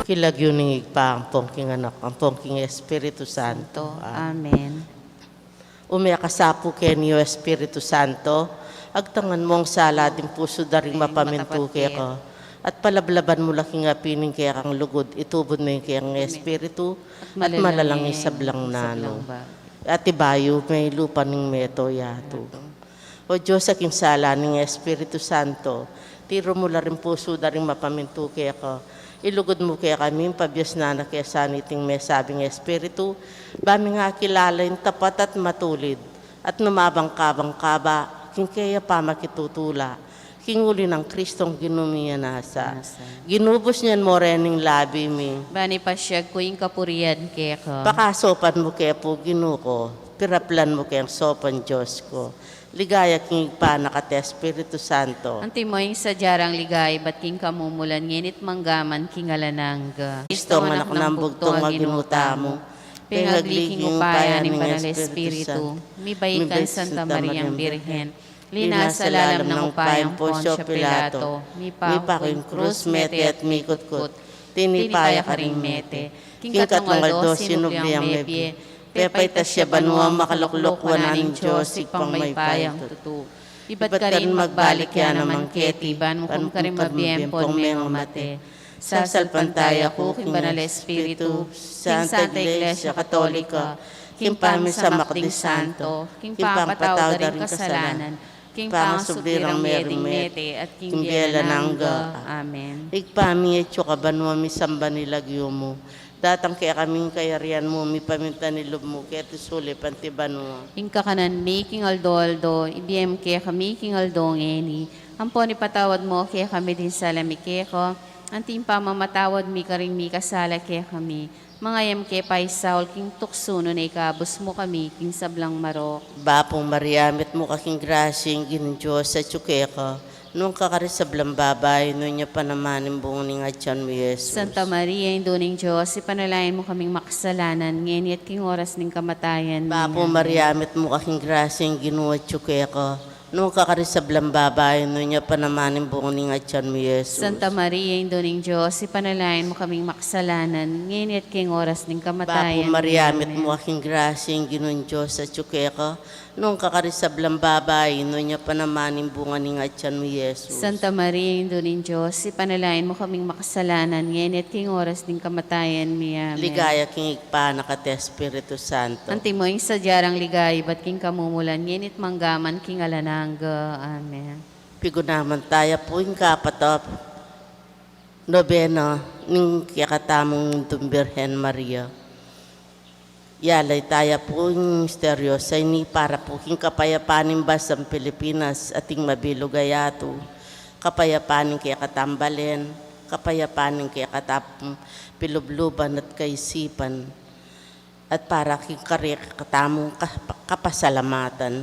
Kilagyuning pa ang pongking anak, ang pongking Espiritu Santo. Amen. Umiakasapu kenyo Espiritu Santo, agtangan mong sala din puso daring mapamintu kaya ko. At palablaban mo laking apining kaya kang lugod, itubod mo yung kaya ng Espiritu, at malalang isablang nano. At ibayo may lupa ng meto yato. O Diyos, aking sala ng Espiritu Santo, tiro mo la rin puso daring mapamintu kaya ko. Ilugod mo kaya kami, pabyas na kaya saniting may sabing Espiritu, bami nga kilala yung tapat at matulid, at numabang-kabang kaba, king kaya pa makitutula, king uli ng Kristong ginumiya nasa. Ginubos niyan mo rening labi mi. Bani pasyag ko yung kapurian kaya ko. Pakasopan mo kaya po ginuko, piraplan mo kaya sopan Diyos ko. Ligaya king panak at Espiritu Santo. Anti mo yung sadyarang ligay, ba't king kamumulan, nginit manggaman king alanangga. Kristo ang anak ng bugtong maginuta mo. Pinagliging upaya ng Banal Espiritu, mibayikan Santa Mariang Birhen, linas sa lalam ng upayang Poncio Pilato, mipa yung krus, mete at mikot-kot, tinipaya ka ring mete, king katungaldo, sinubliang mepye, pepay tasya banwa makaluklok wananing Diyos, ipang may payang tutu. Iba't ka rin magbalik yan naman ketiban, mukhang ka rin mabiempon meng mate. Sasalpantaya ko, king Banal Espiritu, king Santa Iglesia Katolika, king pami sa makding santo, king pampataw da rin kasalanan, king pangasubirang mering mete, at king biela nangga. Amen. Igpami etyo kabanwa mi samba nilagyo mo. Datang kaya kaming kayarian mo, mi paminta nilub mo, kaya tisuli pantiban mo. King kakanan mi, king aldo, ibiyem kaya kami, king aldo ngeni. Ampo ni patawad mo, kaya kami din salami kaya ko. Anting pamamatawad mi karing mi kasala kaya kami. Mga yam kaya paisaul, king tuksuno na ikabos mo kami, king sablang marok. Bapong Mariamit mo kaking grasyeng ginudyo sa tsuke ko. Nung kakarisablang babay, nung niya panamanin buong nga tiyan mo, Yesus. Santa Maria, Induning Diyos, ipanalayan mo kaming makasalanan, ngayon at king oras ng kamatayan. Bapong Mariamit mo kaking grasyeng ginuwa tsuke ko. Nung kakarisablang babay, nung niya panamanin buong nga tiyan mo, Yesus. Santa Maria, Induning Diyos, ipanalayan mo kaming makasalanan, ngayon at king oras ng kamatayan. Bapong Mariamit mo kaking grasyeng ginuwa Diyos sa tsuke ko. Nung kakarisablang babay, nung niya panamanin bunga ni nga tiyan mo, Yesus. Santa Maria, Induning Diyos, ipanalain mo kaming makasalanan, ngayon at king oras ng kamatayan. Amen. Ligaya king igpanak at Espiritu Santo. Anti mo yung sadyarang ligay, ba't king kamumulan, ngayon at manggaman king alanangga. Amen. Pigo naman tayo po yung kapatop. Nobeno, ning kakatamong Birhen Maria. Yalay tayo po yung misteryo sa ini para po king kapayapanin basang Pilipinas ating mabilugayato. Kapayapanin kaya katambalin, kapayapanin kaya katapong pilubluban at kaisipan. At para king katamong kapasalamatan.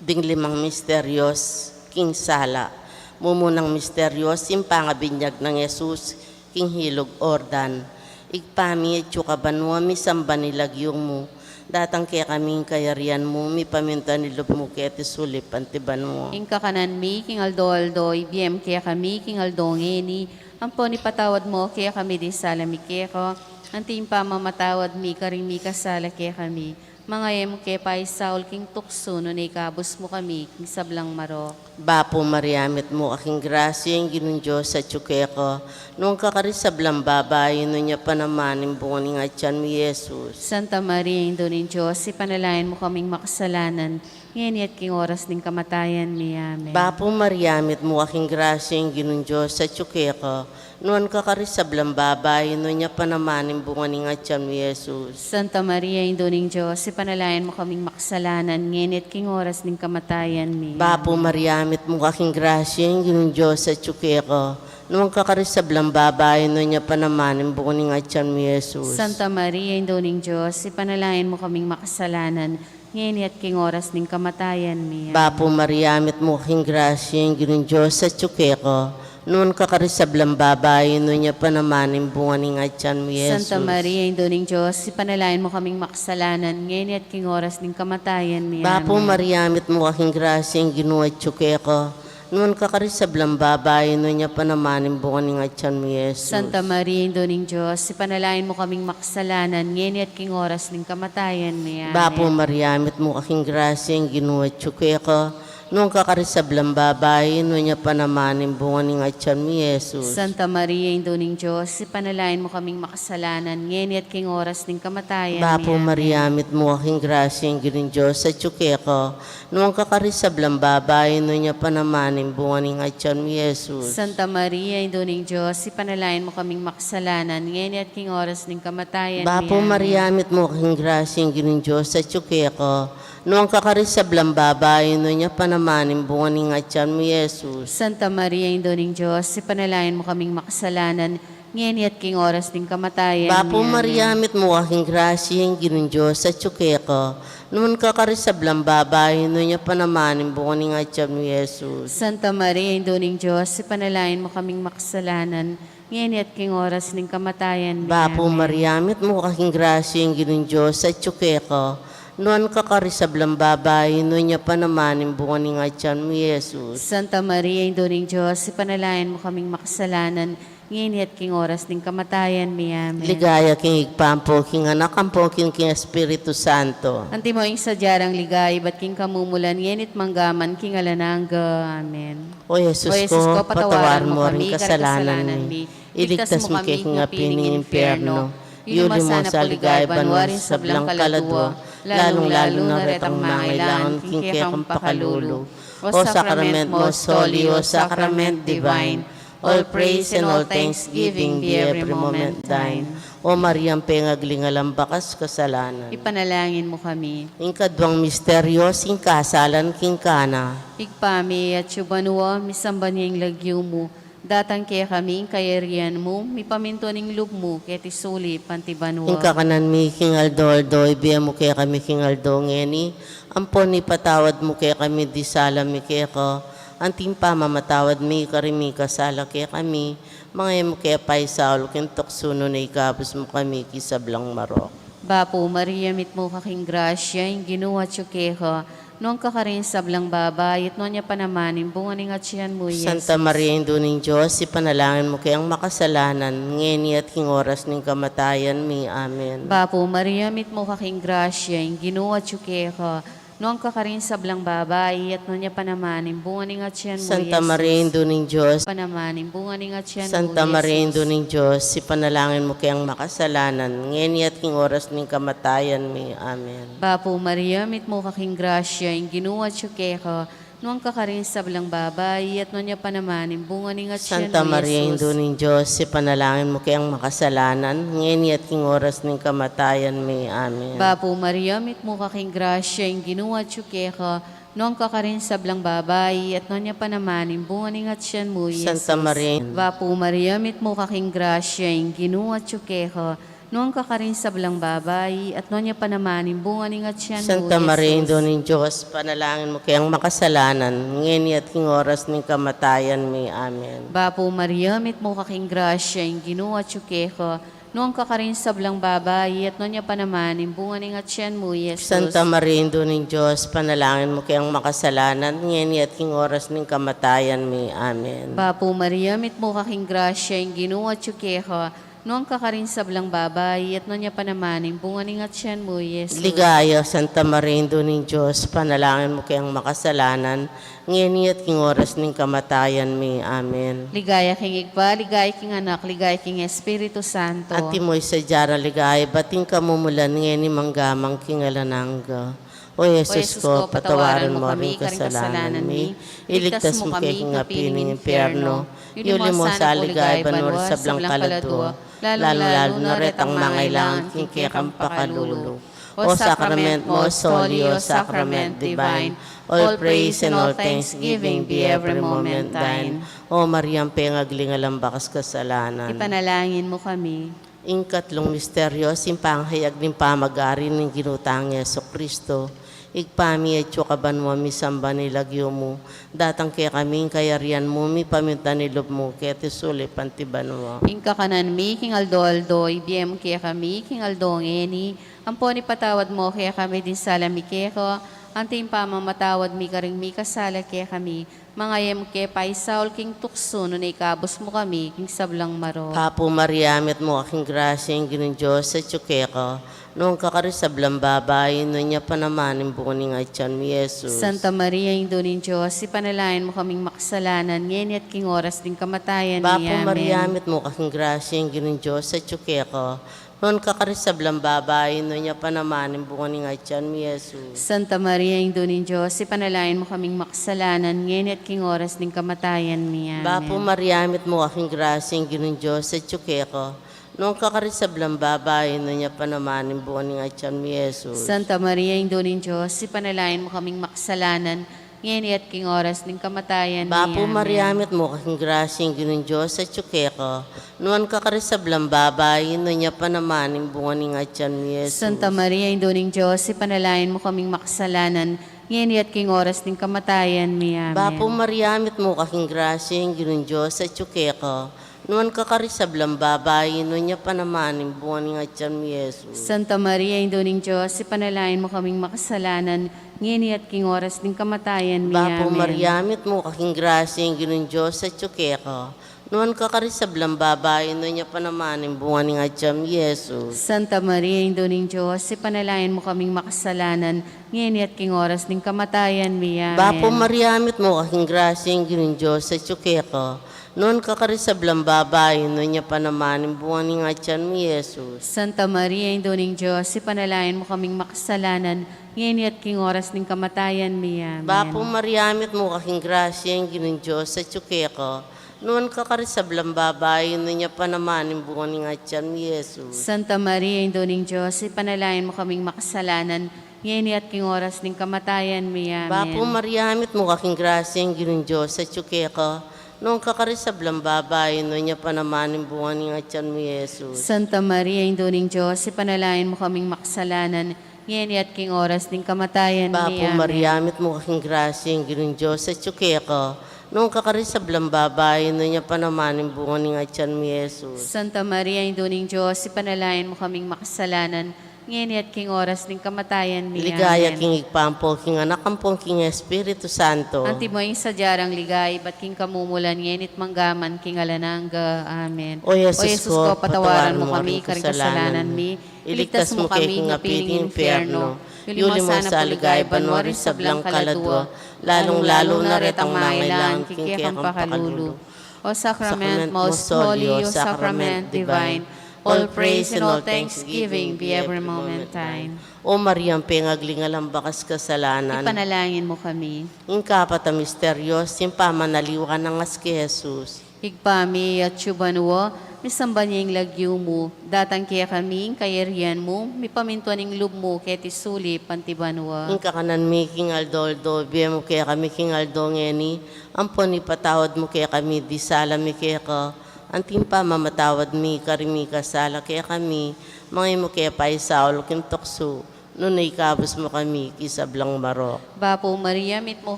Ding limang misteryos, king sala. Mumunang misteryos, impangabinyag ng Jesus, king hilog ordan. Igpami at yukabanwa, mi samba nilagyong mo. Datang kaya kaming kayarian mo, mi paminta nilub mo kaya tisulip antiban mo. King kakanan mi, king aldo, ibiyem kaya kami, king aldo ngeni. Ampo ni patawad mo, kaya kami di salami kaya ko. Anting pamamatawad mi, karing mi kasala kaya kami. Mga yem kaya paisaul, king tukso, no na ikabos mo kami, king sablang marok. Bapo Mariamit mo aking grasyeng ginundyos sa tsuke ko. Nung kakarisablang babay, nung niya panamanin bunga ni nga tiyan mo, Yesus. Santa Maria, Induning Diyos, ipanalayan mo kaming makasalanan, ngayon at king oras ng kamatayan. Amen. Bapo Mariamit mo aking grasyeng ginundyos sa tsuke ko. Noon kakarisablang babay, nung niya panamanin bunga ni nga tiyan mo, Yesus. Santa Maria, Induning Diyos, ipanalayan mo kaming makasalanan, ngayon at king oras ng kamatayan. Amen. Bapo Mariamit mo aking grasyeng ginundyos sa tsuke ko. Noong kakarisablang babay, nung niya panamanin bunga ni nga tiyan mo, Yesus. Santa Maria, Induning Diyos, ipanalayan mo kaming makasalanan, ngayon at king oras ng kamatayan. Amen. Bapo Mariamit mo aking grasyeng ginundyos sa tsuke ko. Noon kakarisablang babay, nung niya panamanin bunga ni nga tiyan mo, Yesus. Santa Maria, Induning Diyos, ipanalayan mo kaming makasalanan, ngayon at king oras ng kamatayan. Amen. Bapo Mariamit mo aking grasyeng ginuwa tsuke ko. Noon kakarisablang babae, no niya panamanin bunga ni nga tiyan mo, Yesus. Santa Maria, Ina ng Diyos, ipanalangin mo kaming makasalanan, ngayon at king oras ng kamatayan niya. Bapo Maria, mit mo kaking grasya, ang ginuwat tsuke ko. Noong kakarisablang babae, no niya panamanin bunga ni nga tiyan mo, Yesus. Santa Maria, Ina ng Diyos, ipanalangin mo kaming makasalanan, ngayon at king oras ng kamatayan niya. Bapo Maria, mit mo kaking grasya, ang ginuwat Diyos sa tsuke ko. Noong kakarisablang babae, no niya panamanin bunga ni nga tiyan mo, Yesus. Santa Maria, Ina ng Diyos, ipanalangin mo kaming makasalanan, ngayon at king oras ng kamatayan niya. Bapo Maria, mit mo kaking grasya, ang ginuwat Diyos sa tsuke ko. Noong kakarisablang babae, no niya panamanin bunga ni nga tiyan mo, Yesus. Santa Maria, Ina ng Diyos, ipanalangin mo kaming makasalanan, ngayon at king oras ng kamatayan Bapo niya. Maria, mit mo kaking grasya, ang ginuwat Diyos sa tsuke ko. Noong kakarisablang babae, no niya panamanin bunga ni nga tiyan mo, Yesus. Santa Maria, Ina ng Diyos, ipanalangin mo kaming makasalanan, ngayon at king oras ng kamatayan niya. Bapo Maria, mit mo kaking grasya, ang ginuwat Diyos sa tsuke ko. Noon kakarisablang babae, no niya panamanin bunga ni nga tiyan mo, Yesus. Santa Maria, Ina ng Diyos, ipanalangin mo kaming makasalanan, ngayon at king oras ng kamatayan niya. Ligaya king igpampo, king anak, ampo, king Espiritu Santo. Anti mo ing sadyarang ligay, ba't king kamumulan, ngayon at manggaman, king alanangga. Amen. O Jesus, O Jesus ko, ko, patawaran mo rin kami, kasalanan mi. Iligtas mo kay king apining impyerno. Yuli mo sa ligay, banwarin sa blang kaladwa. Lalong-lalo na retang mangailangan, king kekang pakalulu. O sakrament mo, soli, o sakrament divine. All praise and all thanksgiving be every moment thine. O Mariam, pengaglingalang bakas kasalanan. Ipanalangin mo kami. Ingkadwang misteryo, sing kasalan, king kana. Igpami at subanwa, misamba niyang lagyo mo. Datang kaya kami, kayarian mo, mi paminto ning loob mo, kaya tisuli, pantibanwa. Ingka kanan mi, king Aldo, ibiya mo kaya kami, king Aldo, ngeni. Ampon ni patawad mo kaya kami, di salam mi kaya ko. Anting pa mamatawad mi, karimi kasala kaya kami. Mga mo kaya paisaul, kintok suno na ikabos mo kami, kisablang marok. Bapo, Maria, mit mo kaking grasya, yung ginuwa tsukeho, noong kakarin sablang babay, at noon niya panamanin, bunga ni nga tiyan mo, Yesus. Santa Maria, Indo ng Diyos, ipanalangin mo kayang makasalanan, ngeni at king oras ng kamatayan mi. Amen. Bapo, Maria, mit mo kaking grasya, yung ginuwa tsukeho, noong kakarin sablang babay, at noon niya panamanin, bunga ni nga tiyan mo, Santa Yesus. Maria, Indo ng Diyos, Panamanin, bunga ni nga tiyan mo, Santa Maria, Yesus. Indo ng Diyos, ipanalangin mo kayang makasalanan, ngeni at king oras ng kamatayan mi. Amen. Bapo, Maria, mit mo kaking grasya, yung ginuwa tsukeho, noong kakarin sablang babay, at noon niya panamanin, bunga ni nga tiyan Santa mo, Maria, Yesus. Indo ng Diyos, ipanalangin mo kayang makasalanan, ngeni at king oras ng kamatayan mi. Amen. Bapo, Maria, mit mo kaking grasya, yung ginuwa tsukeho, noong kakarin sablang babay, at noon niya panamanin, bunga ni nga tiyan mo, Yesus. Santa Maria, Bapo, Maria, mit mo kaking grasya, yung ginuwa tsukeho, noong kakarin sablang babay, at noon niya panamanin, bunga ni nga tiyan mo, Santa Yesus. Maria, Indo ng Diyos, panalangin mo kayang makasalanan, ngeni at king oras ng kamatayan mi. Amen. Bapo, Maria, mit mo kaking grasya, yung ginuwa tsukeho, noong kakarin sablang babay, at noon niya panamanin, bunga ni nga tiyan mo, Yesus. Santa Maria, Indo ng Diyos, panalangin mo kayang makasalanan, ngeni at king oras ng kamatayan mi. Amen. Bapo, Maria, mit mo kaking grasya, yung ginuwa tsukeho, noong kakarin sablang babay, at noon niya panamanin, bunga ni nga tiyan mo, Yesus. Ligaya, Santa Maria, Indo ng Diyos, panalangin mo kayang makasalanan, ngeni at king oras ng kamatayan mi. Amen. Ligaya king igpa, ligaya king anak, ligaya king Espiritu Santo. At timoy sa jara ligaya, bating kamumulan, ngeni manggamang king alanangga. O Jesus ko, patawaran mo rin kasalanan mi. Iligtas mo kay king api ng impyerno. Yuli mo sa aligay, banwar sa blang kaladwa. Lalo na retang mangailangan, king kekang pakalulu. O sakrament mo, soli, o sakrament divine. All praise and all thanksgiving be every moment thine. O Mariam, pengaglingalang bakas kasalanan. Ipanalangin mo kami. Ingkatlong misteryo, simpanghayag ng pamag-ari ng ginutang Yeso Kristo. Igpami at yukaban mo, misamba nilagyo mo. Datang kaya kaming kayarian mo, mi paminta nilob mo, kaya tisuli pantiban mo. Ingka kanan mi, king aldo, ibiyem kaya kami, king aldo ngeni. Ampo ni patawad mo, kaya kami din salami keko. Anting pamamatawad mi karing mi kasala kaya kami, mga yem ke paisaul king tukso, no na ikabos mo kami, king sablang maro. Apo Maria, met mo aking grasya, yung ginong Diyos sa tsukeko, noong kakarisablang babae, no niya pa naman yung bukuning at tiyan mi Jesus. Santa Maria, Indo ng Diyos, ipanalain mo kaming makasalanan, ngayon at king oras din kamatayan ni Apo Amen. Maria, met mo aking grasya, yung ginong Diyos sa tsukeko, noong kakarisablang babae, no niya pa naman yung bukuning at tiyan mi Jesus. Santa Maria, Indo ng Diyos, ipanalain mo kaming makasalanan, ngayon at king oras din kamatayan ni Amen. Apo Maria, met mo aking grasya, yung ginong Diyos sa tsukeko, noong kakarisablang babae, no niya pa naman yung bukuning at tiyan mi Jesus. Santa Maria, Indo ng Diyos, ipanalain mo kaming makasalanan, ngayon at king oras ng kamatayan ni Apo Amen. Maria, met mo aking grasya, yung ginong Diyos sa tsukeko, noong kakarisablang babae, no niya pa naman yung bukuning at tiyan mi Jesus. Santa Maria, Indo ng Diyos, ipanalain mo kaming makasalanan, ngayon at king oras ng kamatayan ni Amen. Apo Maria, met mo aking grasya, yung ginong Diyos sa tsukeko, noon kakarisablang babae, no niya pa naman yung bukuning at tiyan mi Jesus. Santa Maria, Indo ng Diyos, ipanalain mo kaming makasalanan, ngayon at king oras ng kamatayan ni Apo Amen. Maria, met mo aking grasya, yung ginong Diyos sa tsukeko, noon kakarisablang babae, no niya pa naman yung bukuning at tiyan mi Jesus. Santa Maria, Indo ng Diyos, ipanalain mo kaming makasalanan, ngayon at king oras ng kamatayan ni Amen. Apo Maria, met mo aking grasya, yung ginong Diyos sa tsukeko, noon kakarisablang babae, no niya pa naman yung bukuning at tiyan mi Jesus. Santa Maria, Indo ng Diyos, ipanalain mo kaming makasalanan, ngayon at king oras ng kamatayan ni Amen. Apo Maria, met mo aking grasya, yung ginong Diyos sa tsukeko, noon kakarisablang babae, no niya pa naman yung bukuning at tiyan mi Jesus. Santa Maria, Indo ng Diyos, ipanalain mo kaming makasalanan, ngayon at king oras ng kamatayan ni Amen. Apo Maria, met mo aking grasya, yung ginong Diyos sa tsukeko, noong kakarisablang babae, no niya pa naman yung bukuning at tiyan mi Jesus. Santa Maria, Indo ng Diyos, ipanalain mo kaming makasalanan, ngayon at king oras ng kamatayan ni Apo Amen. Maria, met mo aking grasya, yung ginong Diyos sa tsukeko, noong kakarisablang babae, no niya pa naman yung bukuning at tiyan mi Jesus. Santa Maria, Indo ng Diyos, ipanalain mo kaming makasalanan, ngayon at king oras ng kamatayan ni Ligaya Amen. king igpampo, king anak ampong king Espiritu Santo. Anti mo yung sadyarang ligay, ba't king kamumulan, ngayon at manggaman, king alanangga. Amen. O Jesus ko, patawaran mo kami, karing kasalanan mi. Iligtas mo kami, nga piling impyerno. Yuli mo sa ligay, banwari sa blang kaladwa, lalong-lalo na retang mailang, kikiyakang pakalulu. O Sacrament most holy, O Sacrament divine, all praise and all thanksgiving be every moment thine. O Mariam, pengaglingalang bakas kasalanan. Ipanalangin mo kami. Ingkapat a misteryos, simpamanaliw ka ng as ki Jesus. Higpami at syubanwo, misamba niya yung lagyo mo, datang kaya kami, kayarian mo, mi pamintuan ng lub mo, kaya tisuli, pantibanwa. Ingka kanan mi king aldoldo, biya mo kaya kami king aldo ngeni, ampon ipatawad mo kaya kami, di sala mi kaya ka, anting pa mamatawad mi, karimi kasala kaya kami, mga mo kaya paisaul king tokso, noon ay ikabos mo kami, kisablang marok. Bapo Maria, mit mo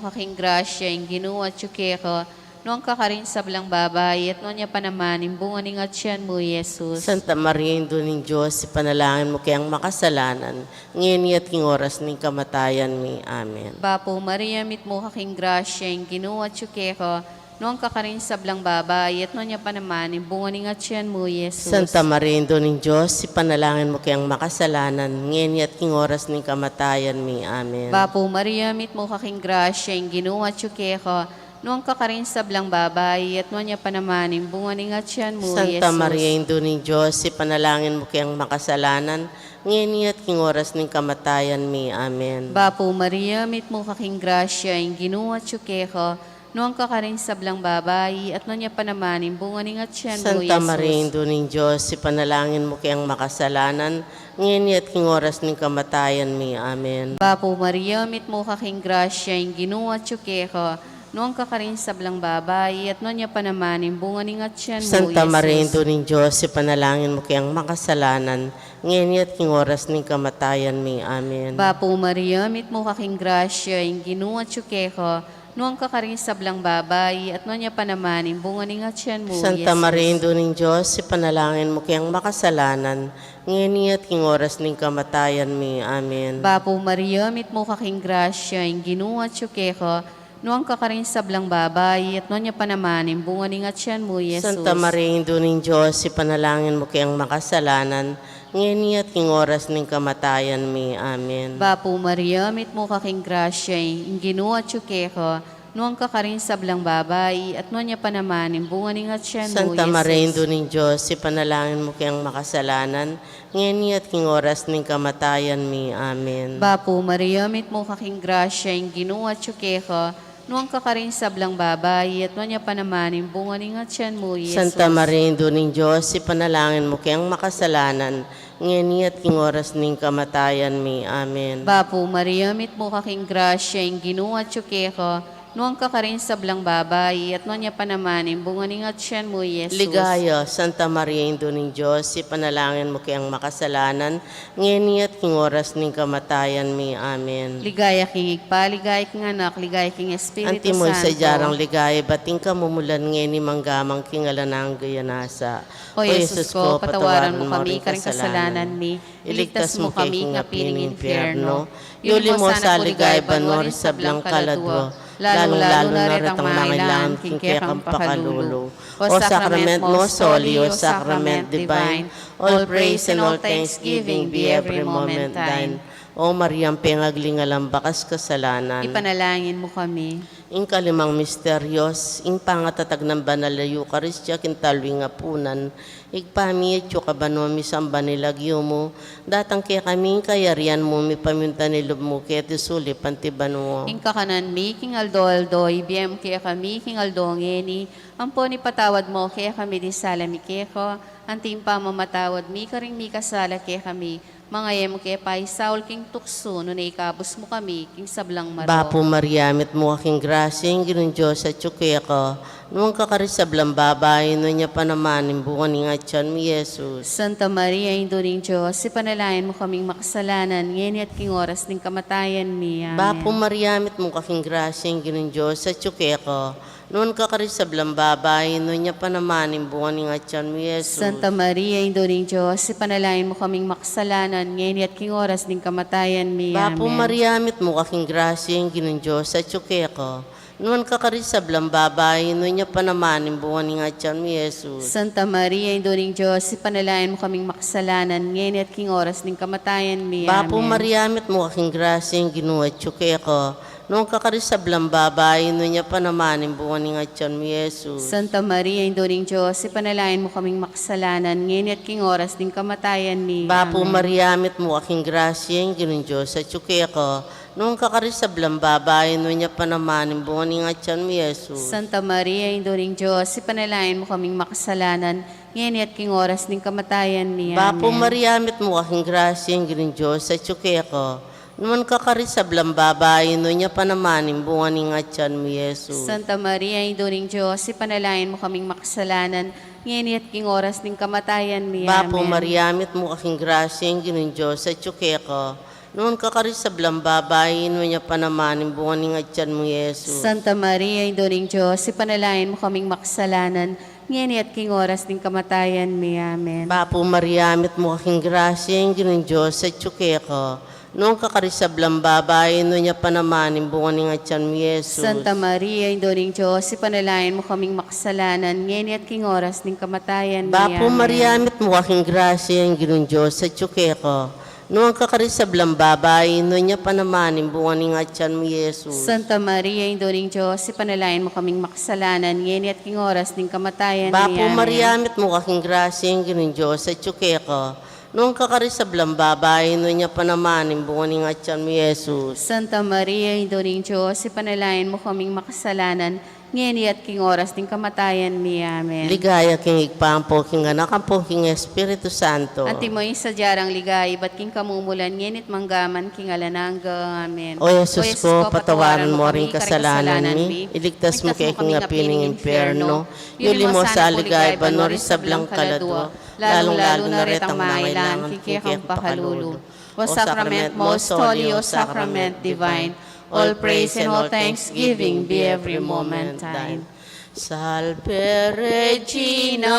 kaking grasya, yung ginuwa tsukeka, noong kakarin sa blang babay, at noon niya pa naman, imbungan ng atsyan mo, Jesus. Santa Maria, Indo ng Diyos, ipanalangin mo kayang makasalanan, ngayon at king oras ng kamatayan mi. Amen. Bapo Maria, mit mo kaking grasya, yung ginuwa tsukeka, noong kakarin sa blang babay, at noon niya pa naman, imbungan ng atsyan mo, Jesus. Santa Maria, Indo ng Diyos, ipanalangin mo kayang makasalanan, ngayon at king oras ng kamatayan mi. Amen. Bapo Maria, mit mo kaking grasya, yung ginuwa tsukeka, noong kakarin sa blang babay, at noon niya pa naman, imbungan ng atsyan mo, Jesus. Santa Maria, Indo ng Diyos, ipanalangin mo kayang makasalanan, ngayon at king oras ng kamatayan mi. Amen. Bapo Maria, mit mo kaking grasya, yung ginuwa tsukeka, noong kakarin sa blang babay, at noon niya pa naman, imbungan ng atsyan mo, Santa Jesus. Maria, Indo ng Diyos, ipanalangin mo kayang makasalanan, ngayon at king oras ng kamatayan mi. Amen. Bapo Maria, mit mo kaking grasya, yung ginuwa tsukeka, noong kakarin sa blang babay, at noon niya pa naman, imbungan ng atsyan mo, Santa Jesus. Maria, Indo ng Diyos, ipanalangin mo kayang makasalanan, ngayon at king oras ng kamatayan mi. Amen. Bapo Maria, mit mo kaking grasya, yung ginuwa tsukeka, nuang kakaring sablang babay, at nonya pa naman, imbungan ng atyan mo, Santa Jesus. Maria, Ino ng Diyos, ipanalangin mo kayang makasalanan, ngayon at king oras ng kamatayan mi. Amen. Bapo Maria, mit mo kaking grasya, ing ginuat ko, nuang kakaring sablang babay, at nonya pa naman, imbungan ng atyan mo, Jesus. Santa Maria, Ino ng Diyos, ipanalangin mo kayang makasalanan, ngayon at king oras ng kamatayan mi. Amen. Bapo Maria, mit mo kaking grasya, ing ginuat ko, nuang kakaring sablang babay, at nonya pa naman, imbungan ng atyan mo, Santa Maria, Jesus. Ino ng Diyos, ipanalangin mo kayang makasalanan, ngayon at king oras ng kamatayan mi. Amen. Bapo Maria, mit mo kaking grasya, ing ginuat ko, nuang kakaring sablang babay, at nonya pa naman, imbungan ng atyan mo, Jesus. Santa Maria, Ino ng Diyos, ipanalangin mo kayang makasalanan, ngayon at king oras ng kamatayan mi. Amen. Bapo Maria, mit mo kaking grasya, ing ginuat ko, nuang kakaring sablang babay, at nonya pa naman, imbungan ng atyan mo, Jesus. Ligaya, Santa Maria, Ino ng Diyos, ipanalangin mo kayang makasalanan, ngayon at king oras ng kamatayan mi. Amen. Ligaya king igpa, ligaya king anak, ligaya king Espiritu Antimoy sa Santo. jarang ligaya, bating kamumulan ngayon ni manggamang kingalanang gayanasa. O Jesus ko, patawaran mo kami, karing kasalanan mi, iligtas mo kami, nga pining impyerno. Yuli mo sa ligay banori sa blang kaladwo, lalong-lalo na retang mangailangan kingkekang pakalulo. O sacrament most holy, O sacrament divine, all praise and all thanksgiving be every moment thine. O Mariam, pengaglingalang bakas kasalanan. Ipanalangin mo kami. Ing kalimang misteryos, ing pangatatag ng banal na Eucharistia, kintalwi nga punan, igpami at kabano mi samba nilagyo mo, datang kaya kami kayarian mo, mi paminta nilub mo, kaya tisuli pantibano. Ing kakanan mi, king aldo, ibiyem kaya kami, king aldo ngeni, ampo ni patawad mo, kaya kami di sala mi keko, anting pa mamatawad mi, karing mi kasala kaya kami, mga yemo kaya pa isaul king tukso, no na ikabos mo kami, king sablang maro. Bapo Maria, mit mo aking grasya, ing ginong Diyos at tsukya ko, nuwang kakarisablang babae, no niya pa naman, imbukan ng atyan mi Jesus. Santa Maria, Indo ng Diyos, ipanalain mo kaming makasalanan, ngayon at king oras ng kamatayan mi. Amen. Bapo Maria, mit mo aking grasya, ing ginong Diyos at tsukya ko, noon kakarisablang babae, no niya pa naman, imbukan ng atyan mi Jesus. Santa Maria, Indo ng Diyos, ipanalain mo kaming makasalanan, ngayon at king oras ng kamatayan mi. Bapo Amen. Maria, mit mo aking grasya, ing ginong Diyos at tsukya ko, noon kakarisablang babae, no niya pa naman, imbukan ng atyan mi Jesus. Santa Maria, Indo ng Diyos, ipanalain mo kaming makasalanan, ngayon at king oras ng kamatayan mi. Bapo Amen. Maria, mit mo aking grasya, ing ginoo at tsukya ko, noong kakarisablang babae, no niya pa naman, imbukan ng atyan mi Jesus. Santa Maria, Indo ng Diyos, ipanalain mo kaming makasalanan, ngayon at king oras ng kamatayan mi. Bapo Amen. Maria, mit mo aking grasya, ing ginoo Diyos at tsukya ko, noong kakarisablang babae, no niya pa naman, imbukan ng atyan mi Jesus. Santa Maria, Indo ng Diyos, ipanalain mo kaming makasalanan, ngayon at king oras ng kamatayan mi. Bapo Amen. Maria, mit mo aking grasya, ing ginoo Diyos at tsukya ko, noon kakarisablang babae, no niya pa naman, imbukan ng atyan mi Jesus. Santa Maria, Indo ng Diyos, ipanalain mo kaming makasalanan, ngayon at king oras ng kamatayan mi. Bapo Amen. Maria, mit mo aking grasya, ing ginoo Diyos at tsukya ko, noon kakarisablang babae, no niya pa naman, imbukan ng atyan mo Jesus. Santa Maria, Indo ng Diyos, ipanalain mo kaming makasalanan, ngayon at king oras ng kamatayan mi. Amen. Bapo Maria, mit mo aking grasya, ing ginoo Diyos at tsukya ko, noong kakarisablang babae, no niya pa naman, imbukan ng atyan mo Jesus. Santa Maria, Indo ng Diyos, ipanalain mo kaming makasalanan, ngayon at king oras ng kamatayan mi. Bapo Amen. Maria, mit mo aking grasya, ing ginoo Diyos at tsukya ko, noong kakarisablang babae, no niya pa naman, imbukan ng atyan mo Jesus. Santa Maria, Indo ng Diyos, ipanalain mo kaming makasalanan, ngayon at king oras ng kamatayan mi. Bapo Amen. Maria, mit mo aking grasya, ing ginoo Diyos at tsukya ko, noong kakarisablang babae, no niya pa naman, imbukan ng atyan mo Jesus. Santa Maria, Indo ng Diyos, ipanalain mo kaming makasalanan, ngayon at king oras ng kamatayan mi. Amen. Ligaya king igpampo, king anak, ampo, king Espiritu Santo. Anti mo yung sadyarang ligay, ba't king kamumulan, ngayon at manggaman, king alanangga. Amen. O Jesus ko, patawaran mo rin kasalanan mi, iligtas mo kay king apining impyerno, yuli mo sa ligay, banori sa blang kaladwa, lalong-lalo na retang mailangan, kikikang pakalulu. O sacrament most holy, O sacrament divine, All praise and all thanksgiving be every moment thine. Salve Regina,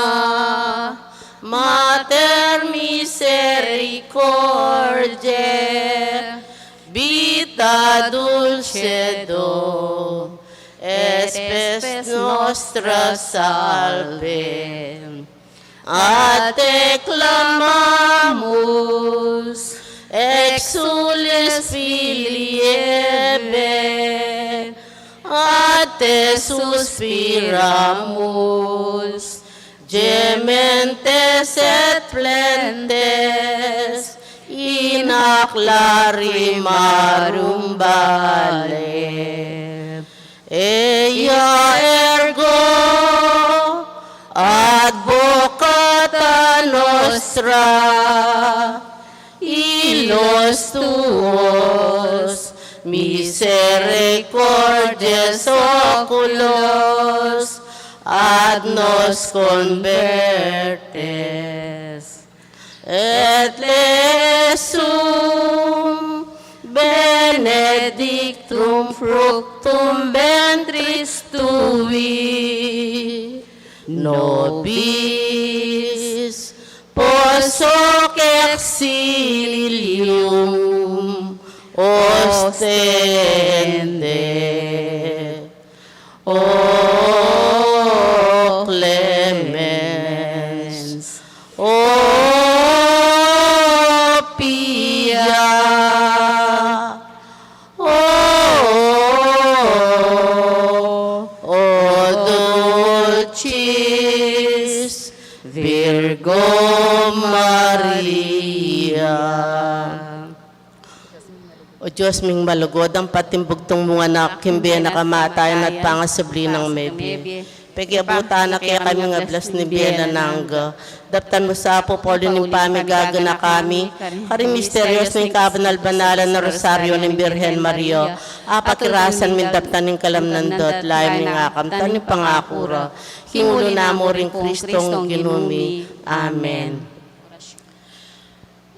Mater misericordiae, vita dulcedo, espes nostra salve. A te clamamus, exules filii Eve, a te suspiramus, gementes et plentes, in ac lacrimarum vale. Ea ergo advocata nostra, illos tuos misericordias oculos ad nos convertes. Et lesum benedictum fructum ventris tui, nobis posoc exilium ostende. O clemens, o pia, o dulcis Virgo Maria. O Diyos ming malugod, ang patimbugtong mga anak, kimbiya na kamatayan at pangasabli ng mebi. Pagyabuta na kaya kami nga blas ni Biela Nangga. Daptan mo sa apo, poli ng pamigaga na kami. Karing misterios ng kabanal-banalan na rosaryo ng Birhen Maria. Apakirasan min daptan ng kalamnandot, layo ng akamtan ng pangakura. Hingulo na mo rin Kristong ginumi. Amen.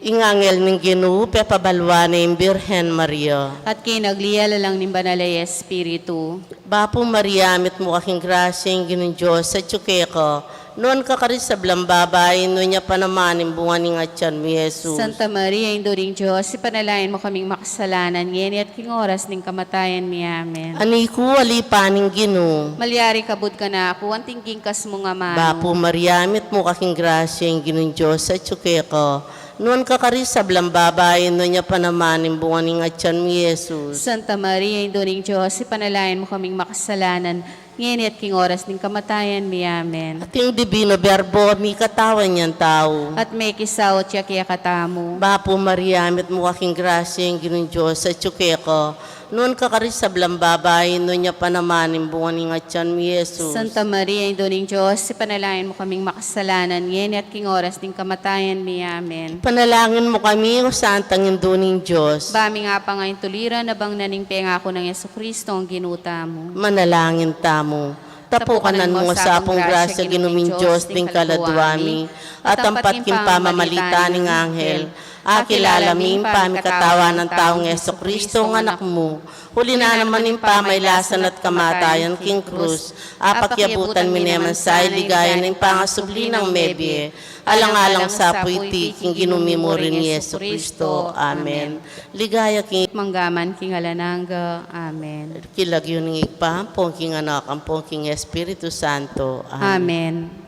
Ingangel ng Ginoo, pepabalwa ng Birhen Maria. At kinagliyala lang ni Banalay Espiritu. Bapo Maria, amit mo aking grasya, yung Ginong Diyos, sa tsuke ko. Noon ka karisablang babae, noon niya pa naman yung bunga ng atyan mo, Jesus. Santa Maria, Induring Diyos, ipanalain mo kaming makasalanan, ngeni at king oras ng kamatayan mi. Amen. Aniku, alipaning Ginoo. Malyari kabud ka na ako, ang tingking kas mo nga mano. Bapo Maria, amit mo aking grasya, yung Ginong Diyos, sa tsuke ko. Noon ka karisablang babae, noon niya pa naman yung bunga ng atyan mo, Jesus. Santa Maria, Induring Diyos, ipanalain mo kaming makasalanan, ngeni at king oras ng kamatayan mi. Amen. At yung divino berbo, may katawan niyang tao. At may kisawat siya kaya katamo. Bapo Maria, amit mo aking grasya, yung Ginong Diyos, sa tsuke ko. Noon ka karisablang babae, noon niya pa naman yung bunga ng atyan mo, Jesus. Santa Maria, Induring Diyos, ipanalain mo kaming makasalanan, ngeni at king oras ng kamatayan mi. Amen. Panalangin mo kami, o Santang Induning Diyos. Bami nga pa ngayong tuliran, nabang naning pengako ng Yesukristo ang ginuta mo. Manalangin tamo. Tapukanan mo sa apong grasya, ginuming Diyos, ting kaladwami, at ampat kim pamamalita ng anghel. Akilalaming pamikatawan ng taong Yesukristo ng anak mo. Huli na naman yung pamaylasan at kamatayan king krus. Apakyabutan mineman sa iligaya ng pangasubli ng mebye. Alang-alang sa puiti, king ginumi mo rin ni Yesukristo. Amen. Ligaya king Manggaman king alananga. Amen. kilag yun ng ipahampong king anak, ampong king Espiritu Santo. Amen. Amen.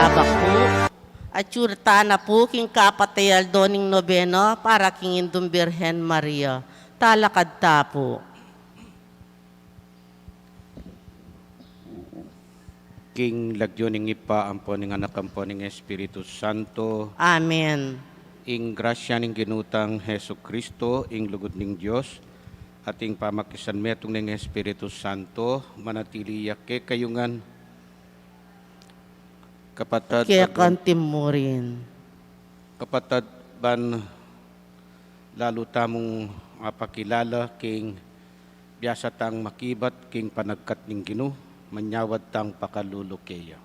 tabak po. At yurtana po king kapatayal doning nobeno para king Indong Birhen Maria. Talakad ta po. King lagyoning ipa ampo ning anak ampo ning Espiritu Santo. Amen. Ing grasya ning ginutang Hesu Kristo, ing lugod ning Dios, ating pamakisan metong ning Espiritu Santo, manatili ke kayungan kapatad Kaya kantim mo rin. kapatad ban lalo tamong mapakilala king biasa tang makibat king panagkat ning Ginoo, manyawad tang pakalulukeya.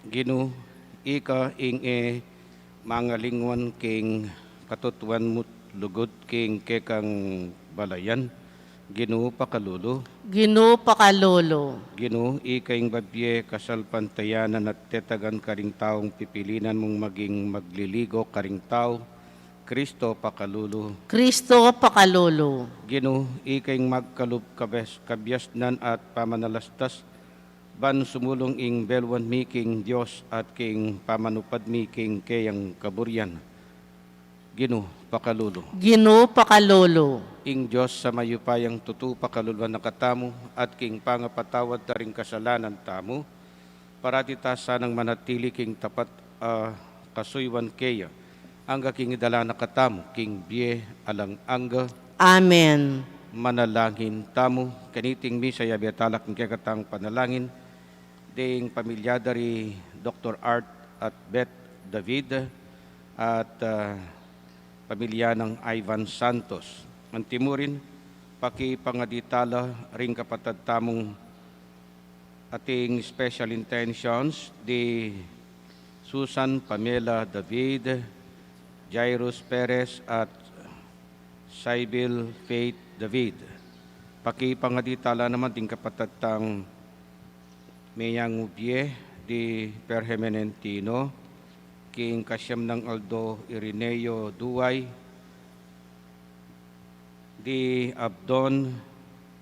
Ginoo, ika ing mga lingwan king katutuan mo lugod king kekang balayan. Ginoo pakalulu. Ginoo pakalolo. Ginoo, ika ing babye kasal pantayanan at tetagan karing taong pipilinan mong maging magliligo karing tao. Kristo pakalulu. Kristo pakalolo. Ginoo, ika ing magkalub kabyasnan at pamanalastas. Ban sumulong ing belwan mi king Dios at king pamanupad mi king kayang kaburyan. Ginoo pakalulu. Ginoo pakalolo. Ing Dios sa mayupayang tutu pakaluluan nakatamo at king pangapatawad taring kasalanan tamo, parati ta sanang manatili king tapat kasuywan keya. Angga king idala nakatamo king biye alang angga. Amen. Manalangin tamo kaniting misa yabiatalak ng kekatang panalangin ding pamilya dari Dr. Art at Beth David at pamilya ng Ivan Santos. Mantimurin, pakipangaditala ring kapatad tamong ating special intentions di Susan Pamela David, Jairus Perez at Sybil Faith David. Pakipangaditala naman din kapatad tang Mayang Ubie di Perhemenentino, king kasyam ng Aldo Irineo Duay, di Abdon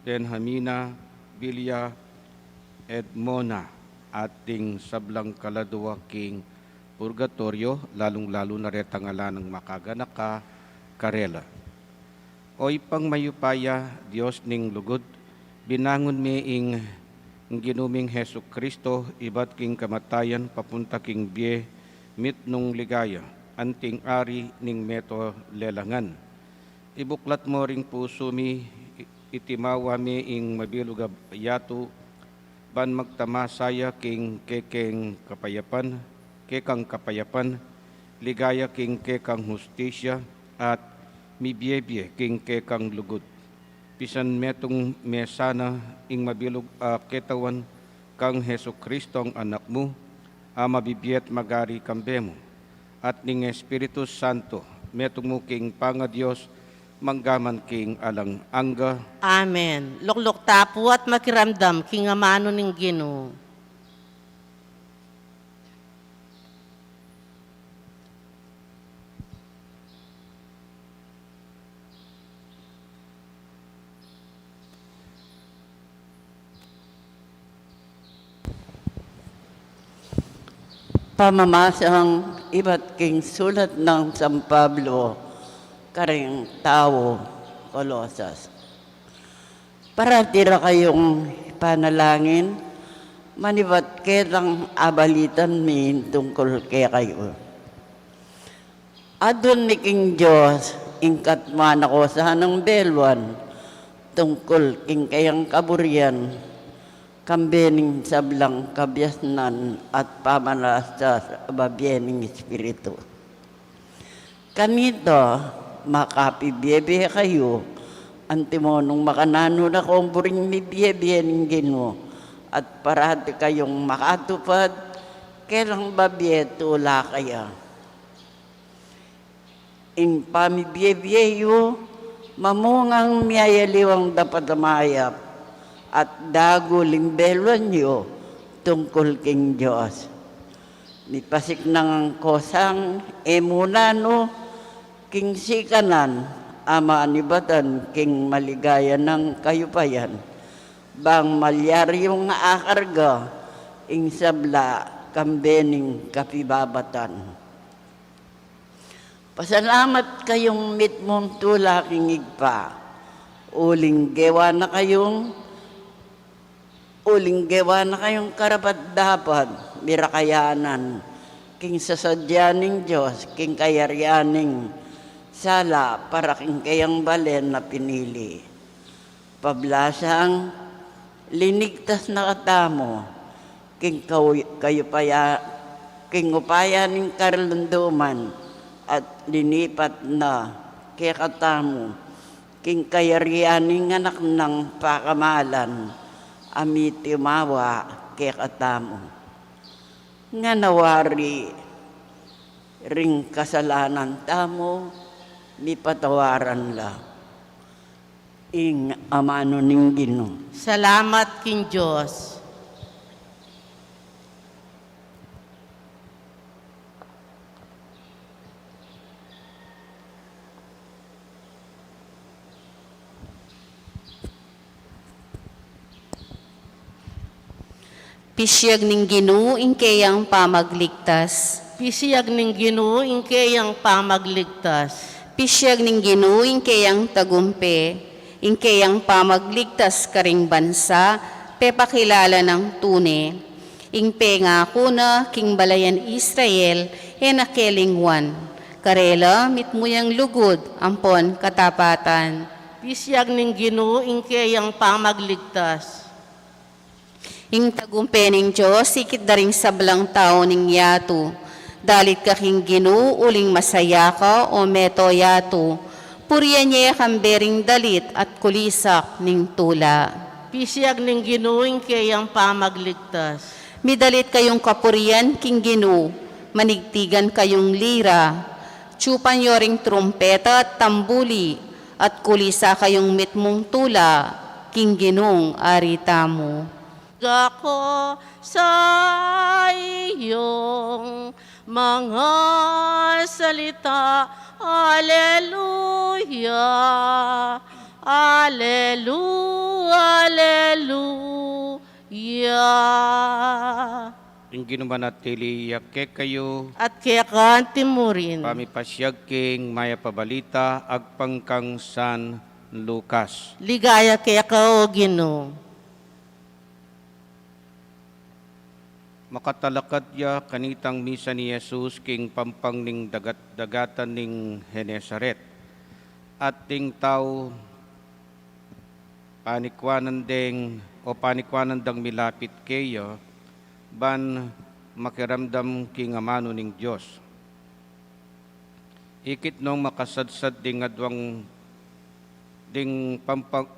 Benhamina Villa Edmona, ating sablang kaladwa king Purgatorio, lalong-lalo na retangala ng makaganaka Karela. Oy pang mayupaya, Dios ning lugod, binangon mi ing ginuming Hesu Kristo, ibat king kamatayan, papunta king biye, mit nung ligaya, anting ari ning meto lelangan. Ibuklat mo ring puso mi, itimawa mi ing mabilugab yato, ban magtamasaya king kekang kapayapan, ligaya king kekang hustisya, at mibiyebye king kekang lugod. Pisan metong mesana ing mabilog ketawan kang Hesu Kristo ang anak mo, mabibiyet magari kambemo, at ning Espiritu Santo, metong mo king pangadiyos, manggaman king alang angga. Amen. Lukluk tapo at makiramdam king amano ning Ginoo. Pamamasang iba't king sulat ng San Pablo, karing tao, Kolosas. Paratira kayong panalangin, manibat ketang abalitan min tungkol kay kayo. Adon ni king Diyos, ingkat manako sa hanang belwan, tungkol king kayang kaburyan, kambening sablang kabyasnan at pamalastas babyening Espiritu. Kanito, makapibiyebe kayo, antimonong makanano na kumburing mibiyebe ng Ginoo, at parati kayong makatupad, kailang babye tula kaya. In pamibiyebe mamungang miyayaliwang dapat amayap, at daguling belwan nyo tungkol king Diyos. Nipasik ng kosang emunano king sikanan ama ni batan king maligaya ng kayupayan, bang malyaryong nga akarga, ing sabla kambening kapibabatan. Pasalamat kayong mitmong tula kingig pa, uling gewa na kayong karapat dapat, mirakayanan, king sasadyaning Diyos, king kayaryaning sala para king kayang balen na pinili. Pablasang linigtas na katamo, king upayaning karlunduman, at linipat na kay katamo, king kayaryaning anak ng pakamalan, amiti umawa kay katamo. Nga nawari ring kasalanan tamo, mi patawaran la. Ing amano ning Ginoo. Salamat king Diyos. Pisiyag ning Ginoo ingkayang pamagligtas. Pisiyag ning Ginoo ingkayang pamagligtas. Pisiyag ning Ginoo ingkayang tagumpe, ingkayang pamagligtas karing bansa, pepakilala ng tune. Ingpe nga kuna king balayan Israel, enakelingwan. Karela mitmuyang lugod, ampon katapatan. Pisiyag ning Ginoo ingkayang pamagligtas. Ing tagumpe ning Diyos, sikit daring sablang tao ning yato. Dalit ka king Ginoo, uling masaya ka o meto yato. Puriya niya kambering dalit at kulisak ning tula. Pisiyag ning Ginoo ingkayang pamagligtas. Midalit kayong kapurian king Ginoo, manigtigan kayong lira. Tsupan nyo ring trumpeta at tambuli, at kulisa kayong mitmong tula, king Ginoong arita mo. Ako sa iyong mga salita, Alleluia, Alleluia, Alleluia. Ing ginumanatili yakke kayo, At kaya kanti mo rin. pamipasyag king maya pabalita, agpangkang San Lucas. Ligaya kaya ka o Ginoo. Makatalakad ya kanitang misa ni Jesus king pampang ning dagatan ning Genesaret. At ting tao panikwanan dang milapit kayo, ban makiramdam king amano ning Diyos. Ikit nung makasadsad ding adwang ding pampang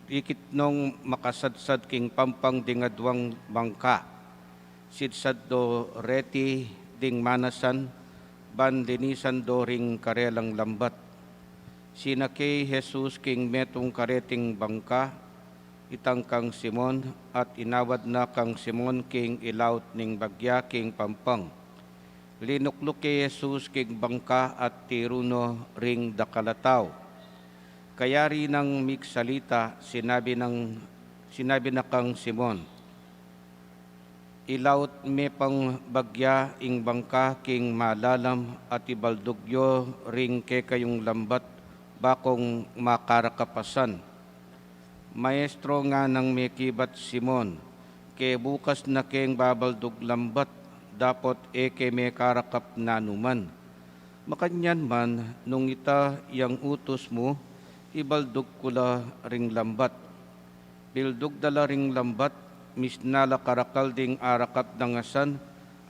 ikit nung makasadsad king pampang ding adwang bangka. Sidsad do reti ding manasan, ban linisan do ring karelang lambat. Sina kay Jesus king metong kareting bangka, itang kang Simon, at inawad na kang Simon king ilaut ning bagya king pampang. Linukluk kay Jesus king bangka at tiruno ring dakalataw. Kayari ng miksalita, sinabi na kang Simon, ilaut me pang bagya ing bangka king malalam at ibaldugyo ring ke kayong lambat bakong makarakapasan. Maestro nga ng mekibat Simon, ke bukas na keng babaldug lambat, dapot eke me karakap nanuman. Makanyan man, nung ita yang utos mo, ibaldug kula ring lambat. Bildug dala ring lambat, misnala karakal ding arakap dangasan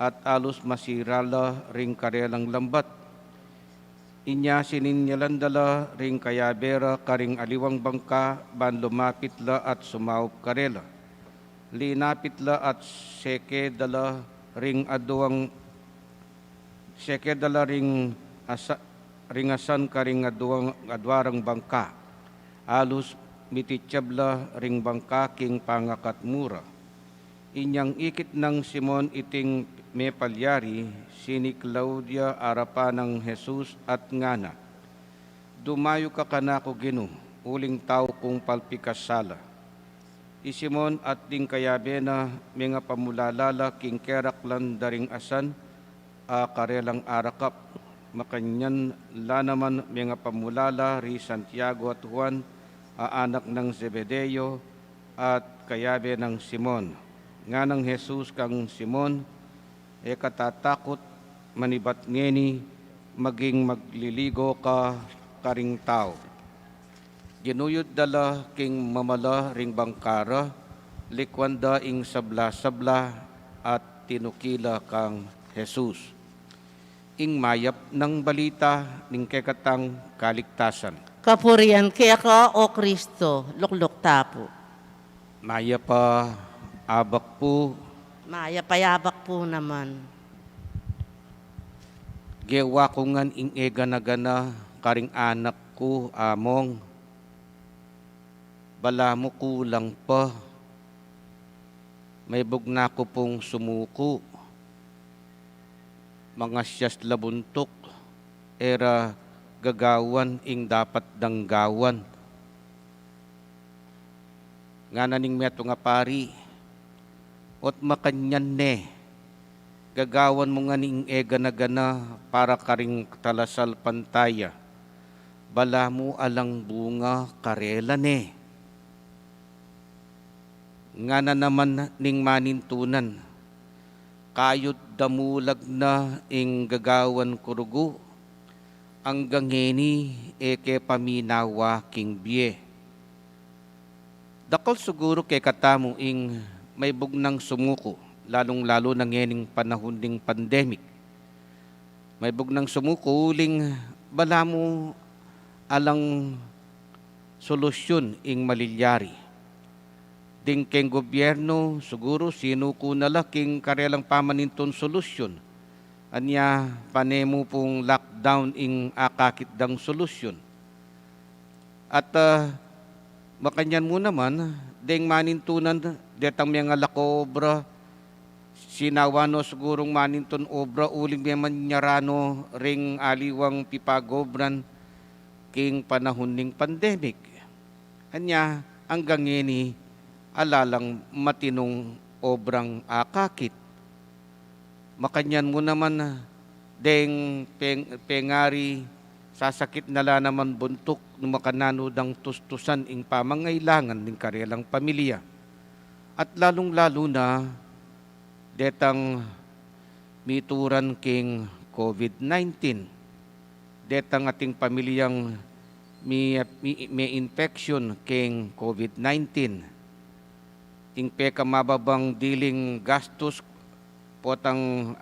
at alus masirala ring karelang lambat. Inya sininyalan dala ring kayabera karing aliwang bangka ban lumapit la at sumaup karela. Linapit la at seke dala ring asan karing adwarang bangka. Alus mititsyabla ring bangka king pangakat mura. Inyang ikit ng Simon iting me palyari, sini Claudia arapan ng Jesus at ngana. dumayo ka kanako Gino, uling tao kung palpikasala. Isimon at ding kayabe na mga pamulalala king keraklan daring asan, a karelang arakap. Makanyan la naman mga pamulala ri Santiago at Juan, a anak ng Zebedeo at kayabe ng Simon. Nga ng Jesus kang Simon, e katatakot manibat ngeni, maging magliligo ka karing tao. Ginuyod dala king mamala ring bangkara, likwanda ing sabla-sabla at tinukila kang Jesus. Ing mayap ng balita ning kekatang kaligtasan. Kapurian kaya ka, O Kristo, lukluk tapo. Maya pa abak po, Maya payabak po naman. gewa ko ngan ing ega-nagana karing anak ko among. Bala mo kulang pa. May bugna ko pong sumuko. Mga siyas labuntok, era gagawan ing dapat danggawan. Nga naning meto nga pari, ot makanyan ne, gagawan mo nga ning ega na gana para karing talasal pantaya. Bala mo alang bunga karela ne. Nga na naman ning manintunan, kayod damulag na ing gagawan kurugo, ang gangeni eke paminawa king biye. Dakol siguro kay katamo ing may bugnang sumuko, lalong-lalo na ngening panahon ding pandemic. May bugnang sumuko, uling bala mo alang solusyon ing malilyari. Ding keng gobyerno, siguro sinuko na laking karelang pamaninton solusyon. Anya panemo pong lockdown ing akakit dang solusyon. At makanyan mo naman, ding manintunan, detang mga lakobra, sinawano sigurong maninton obra, uling may nyarano ring aliwang pipagobran king panahon ning pandemic. Anya, hanggang ngini, alalang matinong obrang akakit. Makanyan mo naman, deng pengari, sasakit nala naman buntok ng makananodang tustusan ing pamangailangan ng karelang pamilya. At lalong-lalo na, detang mituran king COVID-19. Detang ating pamilyang may infection king COVID-19. Ing peka mababang diling gastos potang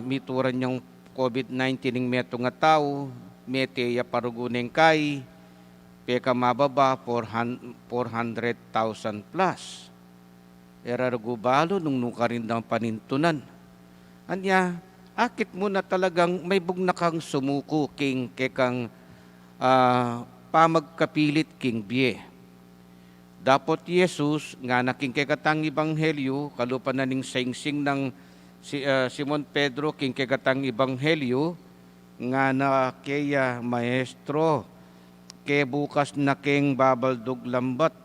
mituran niyang COVID-19 ing meto nga tao, meteya paruguneng kay, peka mababa 400,000 plus. Erarugubalo nung nukarin ng panintunan. Anya, akit mo na talagang may bugna kang sumuko king kekang pamagkapilit king biye. Dapot Jesus nga naking kekatang ibanghelyo, kalupan na ning sing-sing ng Simon Pedro king kekatang ibanghelyo, nga na keya maestro, ke bukas na king babaldog lambat,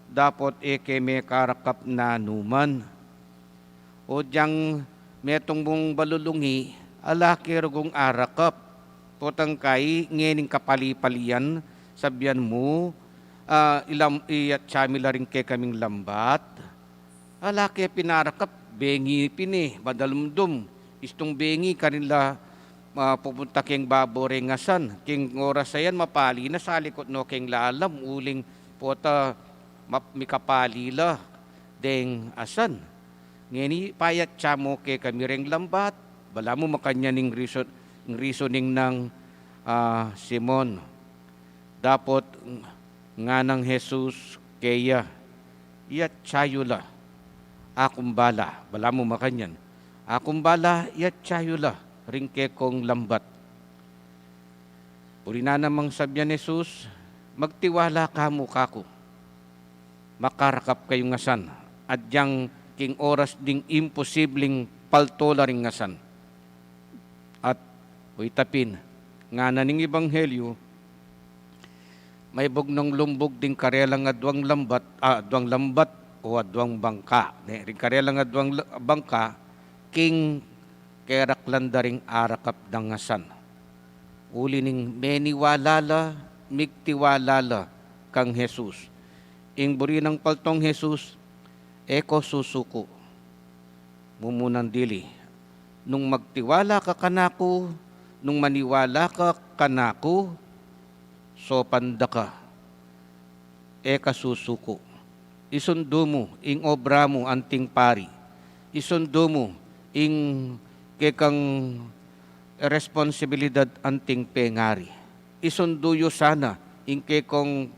dapot eke me karakap na numan. O diyang metong mong balulungi, alaki rugong arakap, potang kay ngening kapalipalian, sabyan mo, iyat-chamila rin kay kaming lambat. Alaki pinarakap, bengi pini, badalumdum. Istong bengi kanila pupunta keng baborengasan. King oras sayan mapali na sa likod no keng lalam, uling pota mikapalila deng asan. Ngeni payat chamo kay kami ring lambat. Bala mo makanya ning reasoning ng Simon. Dapot nga ng Jesus kaya iyat chayula akong bala, bala mo makanyan, akong bala iyat chayula ring kekong lambat. Uri na namang sabyan Jesus, magtiwala ka mo kako, makarakap kayong ngasan, at yang king oras ding imposibleng paltola ring ngasan. At uitapin, nga na ning ebanghelyo, may bugnong lumbog ding karela nga duwang lambat o duwang bangka. Ring karela nga duwang bangka, king keraklan daring arakap dangasan. Uli ning meniwalala, migtiwalala kang Jesus. Ing buri ng paltong Jesus, eko susuko. Mumunan dili. Nung magtiwala ka kanako, nung maniwala ka kanako, so panda ka. Eka susuko. Isundo mo, ing obra mo, anting pari. Isundo mo, ing kekang responsibilidad anting pengari. Isunduyo sana, ing kekong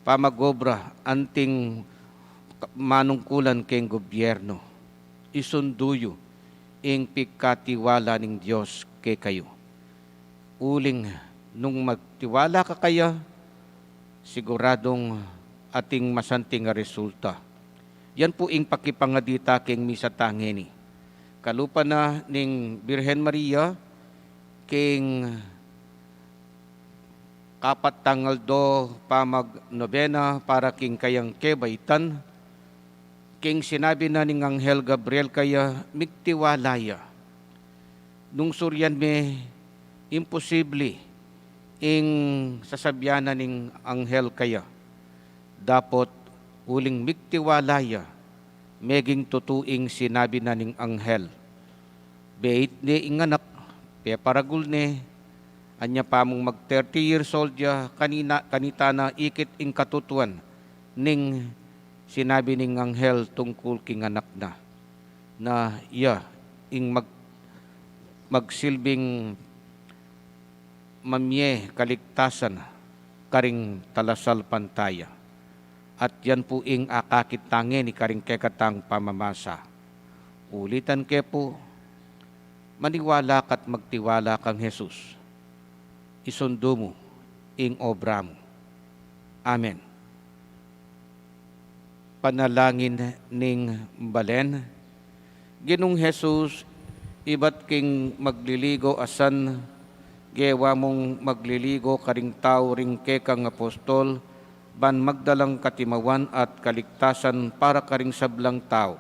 pamagobra anting manungkulan keng gobyerno. Isunduyo, ing pikatiwala ng Diyos kay kayo. Uling, nung magtiwala ka kaya, siguradong ating masanting nga resulta. Yan po ing pakipangadita keng misa tangeni. Kalupa na ning Birhen Maria, king kapat tangal do pamag nobena para king kayang kebaitan, king sinabi na ning Anghel Gabriel kaya migtiwalaya. Nung suryan me, imposible ing sasabyanan ning Anghel kaya. Dapot uling migtiwalaya, meging tutuing sinabi na ning Anghel. Beit ne inganak, pe paragul ne, anya pa mong mag 30 years old ya, kanita na ikit ing katutuan, ning sinabi ning Anghel tungkol king anak na iya ing magsilbing mamye kaligtasan karing talasal pantaya. At yan po ing akakit tangi ni karing kekatang pamamasa. Ulitan ke po, maniwala ka't magtiwala kang Jesus. Isundo mo ing obra mo. Amen. Panalangin ning balen, Ginong Jesus, iba't king magliligo asan, gewa mong magliligo karing tao ring kekang apostol, ban magdalang katimawan at kaligtasan para karing sablang tao.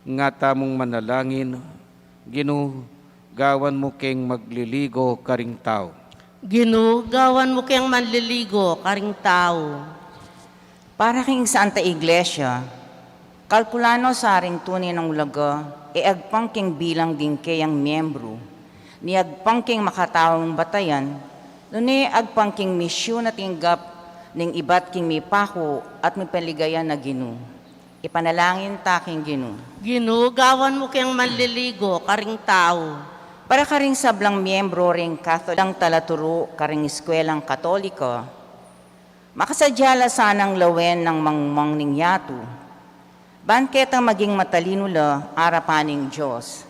Nga tamong manalangin, Gino, gawan mo keng magliligo karing tao. Ginugawan mo kayang manliligo karing tao. Para king Santa Iglesia, kalkulano sa ring tunay ng ulaga, agpang king bilang din kayang miyembro, ni agpang king makatawang batayan, nuni agpang king misyon na tinggap ning iba't king may pako at may paligayan na Gino. Ipanalangin taking Gino. Ginugawan mo kayang manliligo karing tao. Para karing sablang miyembro ring Katolikang talaturo karing eskwelang Katoliko, makasadyala sanang lawen ng mangmang ning yatu, banketang maging matalino la arapaning Diyos.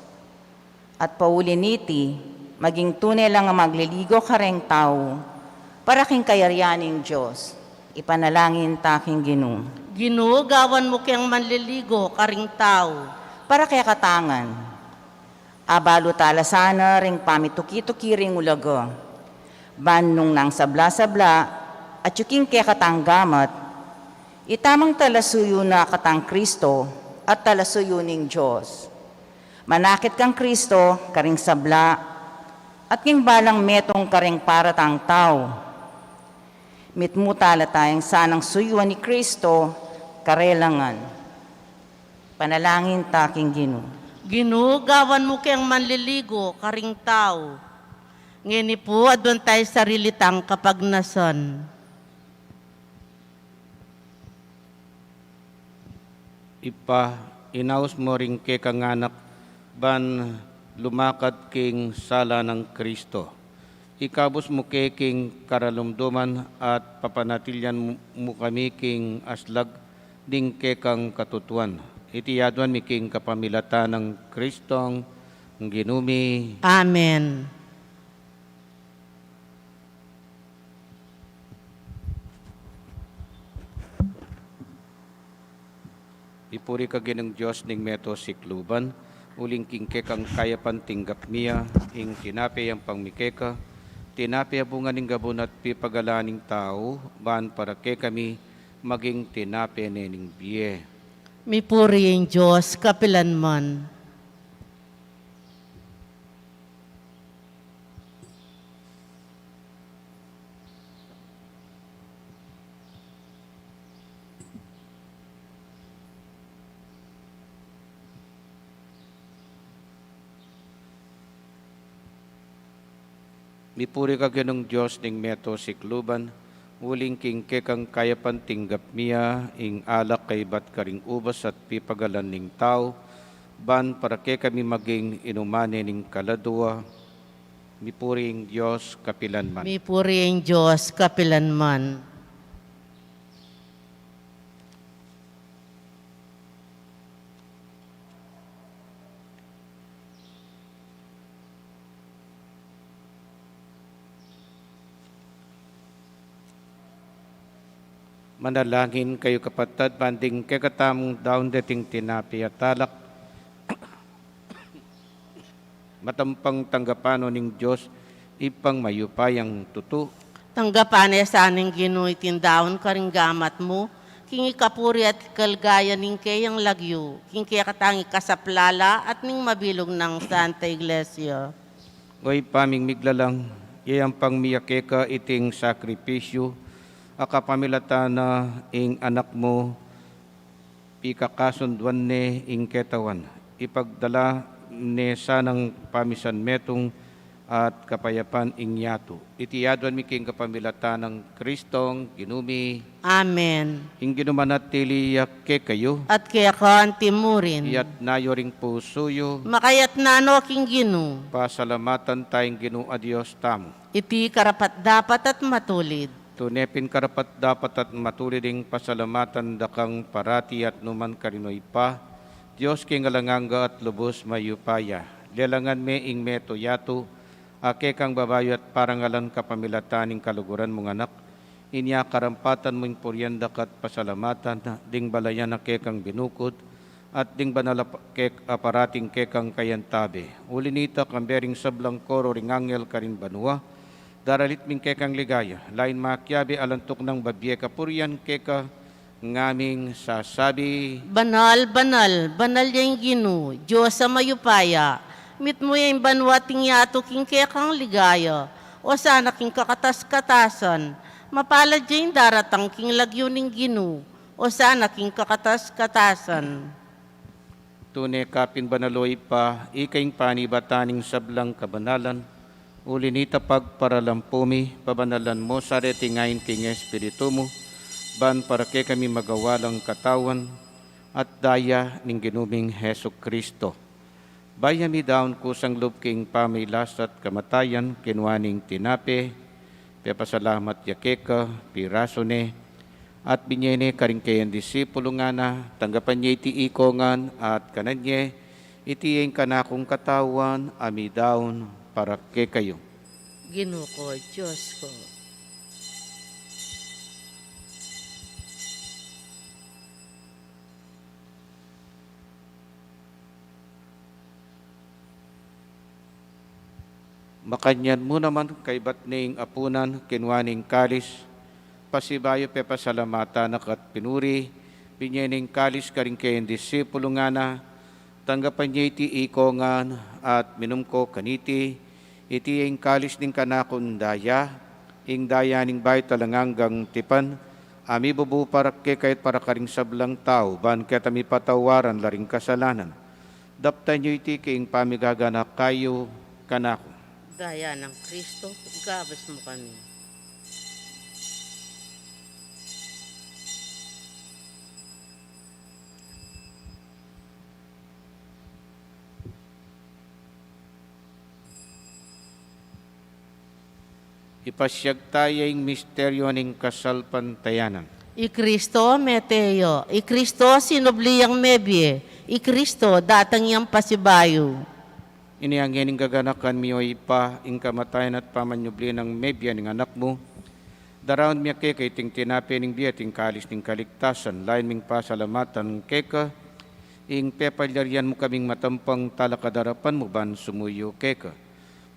At pauliniti, maging tunay lang ang magliligo karing tao, para king kayaryaning Diyos, ipanalangin taking Gino. Ginugawan mo kayang manliligo karing tao. Para kaya katangan, abalo tala sana ring pamituki-tuki ring ulaga, banong nang sabla-sabla, at yuking kaya katanggamat, itamang talasuyo na katang Kristo at talasuyo ning Diyos. Manakit kang Kristo, karing sabla, at king balang metong karing paratang tao. Mitmutala tayong sanang suyuan ni Kristo, karelangan. Panalangin taking Gino. Ginugawan mo kayang manliligo karing tao. Ngini po, adwan tayo sarilitang kapagnason. Inaus mo ring ke kanganak, ban lumakad king sala ng Kristo. Ikabos mo king karalumduman at papanatilyan mo kami king aslag ding kekang katutuan. Itiyaduan mi king kapamilata ng Kristong ginumi. Amen. Ipuri ka ginang Diyos ning meto sikluban, uling king kekang kayapan tinggap miya, ing tinape ang pangmikeka, tinapi bunga ning gabon at pipagalaning tao, ban para ke kami maging tinapi ning biye. Mi puriing Diyos, kapilanman. Mipuri ka ganong Diyos ning meto sikluban, uling king kekang kayapan tinggap miya, ing alak kay bat karing ubas at pipagalan ning tao, ban para ke kami maging inumane ning kaladua, mipuring Diyos kapilanman. Mi puriing Diyos, kapilanman. Manalangin kayo kapatid, banding kekatamong daon dating tinapi at talak, matampang tanggapano ning Diyos, ipang mayupayang tutu. Tanggapan sa aning ginuy tindaon karing gamat mo, kingi kapuri at kalgaya ning kayang lagyo, king kaya katangi kasaplala at ning mabilog ng Santa Iglesia. Oy paming miglalang, iyang pang miyake ka iting sakripisyo, akapamilata na ing anak mo, pikakasunduan ne ing ketawan, ipagdala ne sanang pamisan metong at kapayapan ing yato. Itiyaduan mi king kapamilata ng Kristong ginumi, Amen. ing ginumanat tiliyak ke kayo, At kaya ka timurin, iyat nayo ring pusuyo, makayat nano king ginu, pasalamatan tayong ginua Diyos tamo. iti karapat dapat at matulid. Tunepin karapat dapat at matuliding pasalamatan dakang parati at numan karinoy pa, Diyos king alanganga at lubos mayupaya. Lelangan me ing meto yato, ake kang babayo at parangalan kapamilataning kaluguran mong anak, inya karampatan mong puryandak at pasalamatan, ding balayan ake kang binukod, at ding banala aparating kekang kayantabe. Ulinita kambering sablang koro ring angel karin banua, daralit ming kekang ligaya, lain makyabi alantok ng babye kapuryan keka ngaming sasabi. Banal, banal, banal yung ginu, Diyos sa mayupaya, mit mo yung banwating yato king kaya kang ligaya, o sana king kakatas-katasan, mapalad yung daratang king lagyo ning ginu, o sana king kakatas-katasan. Tune kapin banaloy pa, ikaing panibataning sablang kabanalan, ulinita pagparalampumi, pabanalan mo sa retingayin king Espiritu mo, ban para ke kami magawalang katawan at daya ning ginuming Heso Kristo. Bayami daon kusang loob king pamilas at kamatayan, kinwaning tinape, pepasalamat yakeka, pirasone, at binyene karing kayan disipulo nga na, tanggapan niya iti ikongan at kananye, iti yung kanakong katawan, ami daon, para ke kayo. Ginu ko, Diyos ko. Makanyan mo naman kay batning apunan, kinwaning kalis, pasibayo pe pasalamata nakat pinuri, pinyening kalis karing kayan disipulo nga na, tanggapan niya iti ikongan at minumko kaniti, iti ing kalis ning kanakon daya, ing daya ning bay talanganggang tipan, ami bubu para ke kahit para karing sablang tao, ban kaya mi patawaran laring kasalanan. Daptan niyo iti king pamigagana kayo kanako. Daya ng Kristo, igabas mo kami. Ipasyag tayong misteryo ning kasalpantayanan. I Kristo meteo, I Kristo sinubliyang mebye, I Kristo datang yang pasibayo. Iniangyan ing gaganakan miyo ipa, ing kamatayan at pamanyubli ng mebya ning anak mo. Daraon miya kay ting tinapi ning biya, ting kalis ning kaligtasan, lain ming pasalamatan keka, ing pepalyarian mo kaming matampang talakadarapan mo ban sumuyo keka.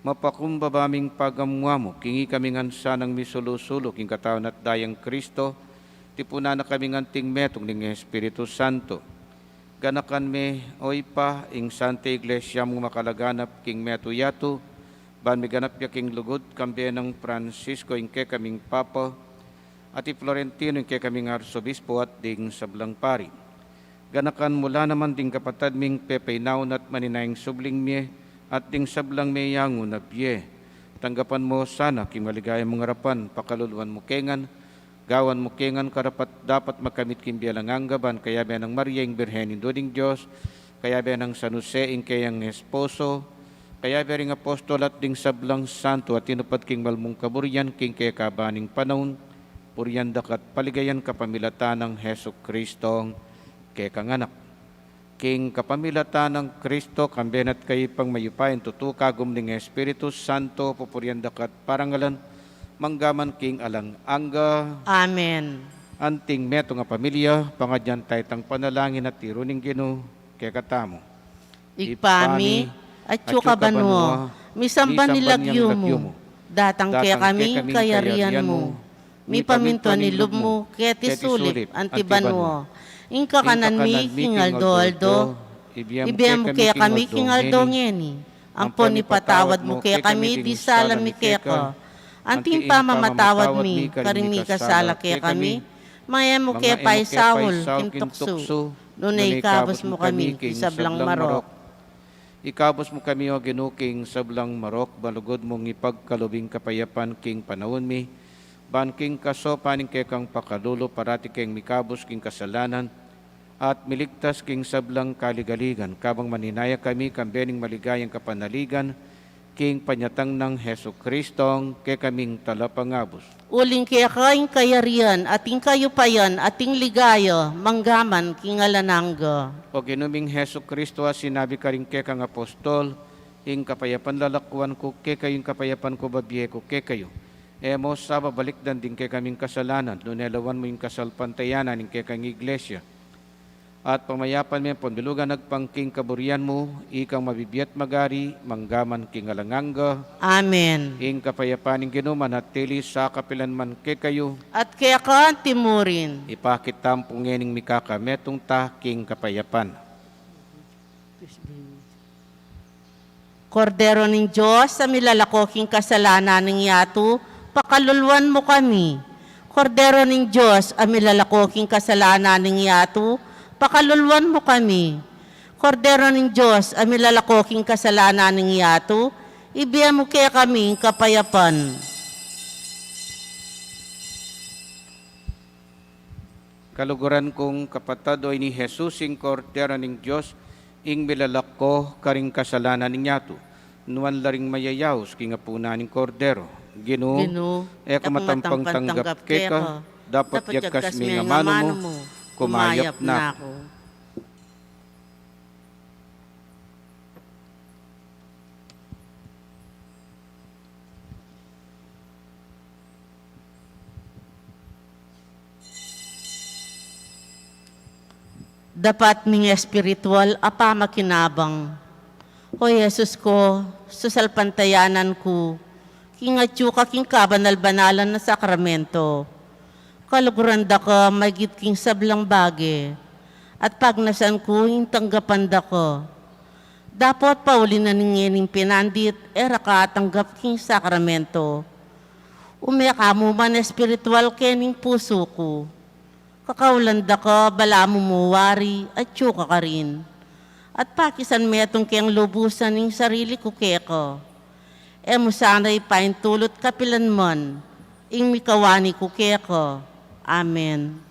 mapakumbabaming pagamwa mo, kingi kami ngansa ng misulusulo, king katawan at dayang Kristo, tipuna na kami nganting metong ng Espiritu Santo. Ganakan me, oy pa, ing Santa Iglesia mong makalaganap, king meto yato, ban miganap ya king lugod, kambiyan ng Francisco, ing ke kaming Papa, at Florentino, ing ke kaming Arsobispo at ding sablang pari. Ganakan mula naman ding kapatad ming pepaynaon at maninayang subling miye, at ding sablang may yango na biye. Tanggapan mo sana, king maligaya mong harapan, pakaluluan mo kengan, gawan mo kengan karapat dapat makamit kimbialang anggaban, kaya ba ng Maria ing Birhen induding Diyos, kaya ba ng San Jose ing kayang esposo, kaya ba ring apostol at ding sablang santo at tinupad king malmong kaburian, king kaya kabaning panahon, puriyan dakat paligayan kapamilatan ng Heso Kristong kaya kanganak. King kapamilatan ng Kristo, kambenat kayo pang mayupain, tutukagom ng Espiritu Santo, pupuriyan dakat parangalan, manggaman king alang angga, Amen. anting meto nga pamilya, pangadyan tayo tang panalangin at tiruning Ginoo, kaya katamo. Igpami, at yuka banwa, misamba nilagyo mo, datang kaya kami kayarian mo, mi paminto ni lub mo, kaya tisulip, antibanwa, ingka kanan mi, kingaldo-aldo, ibiyam mo kaya kami, kingaldo ngeni, ampon ipatawad mo kaya kami, di salam mi kaya ka, anting pamamatawad mi, karimi kasala kaya kami, maya mo kaya pa'y sawol, kintukso, nunay ikabos mo kami, kisablang marok. Ikabos mo kami o ginuking sablang marok, balugod mong ipagkalubing kapayapan king panahon mi, ban king kaso paning kay kang pakalulo, parati keng mikabos king kasalanan, at miligtas king sablang kaligaligan, kabang maninaya kami kambening maligayang kapanaligan, king panyatang ng Heso Kristong kay kaming talapangabos. Uling kaya kaing kayarian, ating kayupayan, ating ligaya, manggaman, kingalanangga. O ginuming Heso Kristo, sinabi ka rin kay kang apostol, ing kapayapan lalakwan ko, kay kayong kapayapan ko babiye ko, kay kayo. Emo sa babalikdan din kay kaming kasalanan, nunelawan mo yung kasalpantayanan, ing kay kang iglesia. At pamayapan mo yung pambilugan nagpangking kaburian mo, ikang mabibiyat magari, manggaman king alanganga. Amen. Ing kapayapaning ginuman at tili sa kapilanman kay kayo, At kaya ka timurin. ipakitam pungening mikaka metong ta king kapayapan. Kordero ng Diyos, sa milalakoking kasalanan ng yato, pakaluluan mo kami. Kordero ng Diyos, ang milalakoking kasalanan ng yato, pakaluluan mo kami. Kordero ng Diyos, ang milalakoking kasalanan ng yato, ibiyam mo kaya kami kapayapan. Kaluguran kong kapatado ni Jesus ing kordero ng Diyos, ing milalako karing kasalanan ninyato. Nuan laring mayayaos king apuna ning kordero. Ginoo, kumatampang tanggap keka, dapat yakas mi nga mano mo, kumayap na ako. Dapat ming espiritual apa makinabang. O Jesus ko, susalpantayanan ko, kingatyo ka king kabanal-banalan na sakramento. Kaluguran da ka, magit king sablang bagi. At pag nasan ko, yung tanggapan da ko. Dapat pauli na ningening pinandit, era ka tanggap king sakramento. Umeka mo man espiritual kening puso ko. Kakaulanda ka, bala mo muwari, at tsuka ka rin. At pakisan metong kayang lubusan ng sarili ko keko. E mo sana'y paintulot kapilan mon, ing mikawani ko keko. Amen.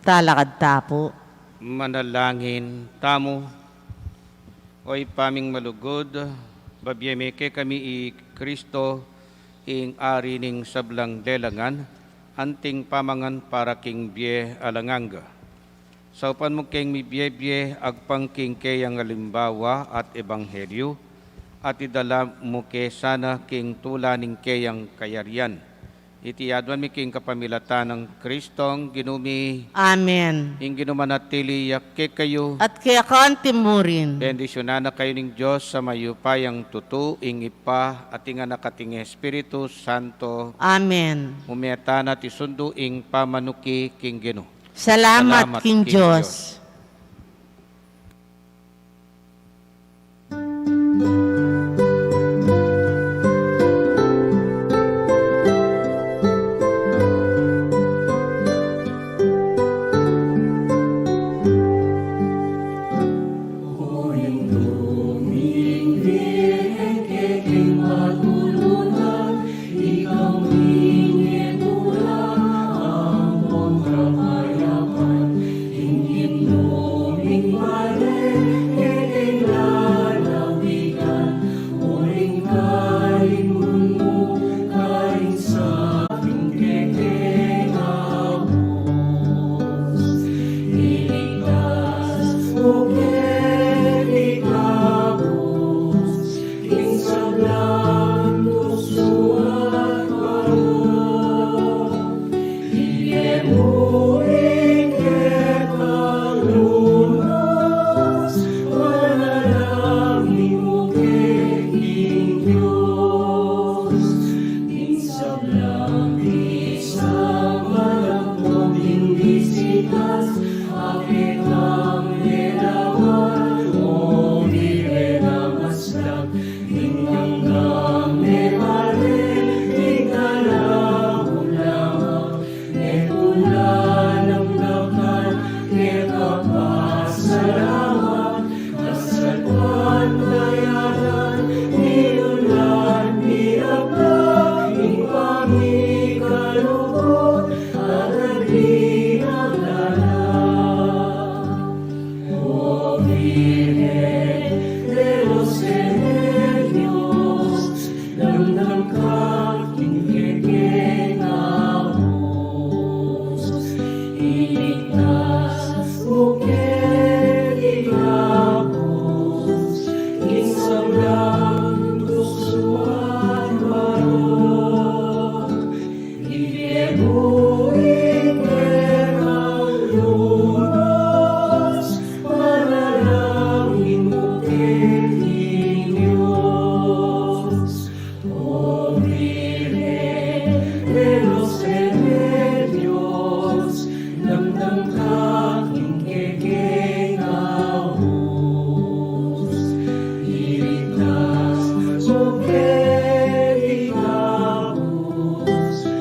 talakad tapo. Manalangin tamo, oy paming malugod, babyeme ke kami i Kristo, ing ari ning sablang delangan, anting pamangan para king bie alanganga. Saupan mo king mi bie agpang king kayang alimbawa at ebanghelyo, at idala mo ke sana king tula ning kayang kayarian. Iti adwan mi king kapamilatan ng Kristong ginumi, Amen. ing ginumanatili yakke kayo, At kaya kaantim mo rin. bendisyonan na kayo ning Diyos sa mayupayang tutu, ing ipa, at ing anak at ing Espiritu Santo, Amen. umeta na ti sundo ing pamanuki king Gino. Salamat, King King Diyos.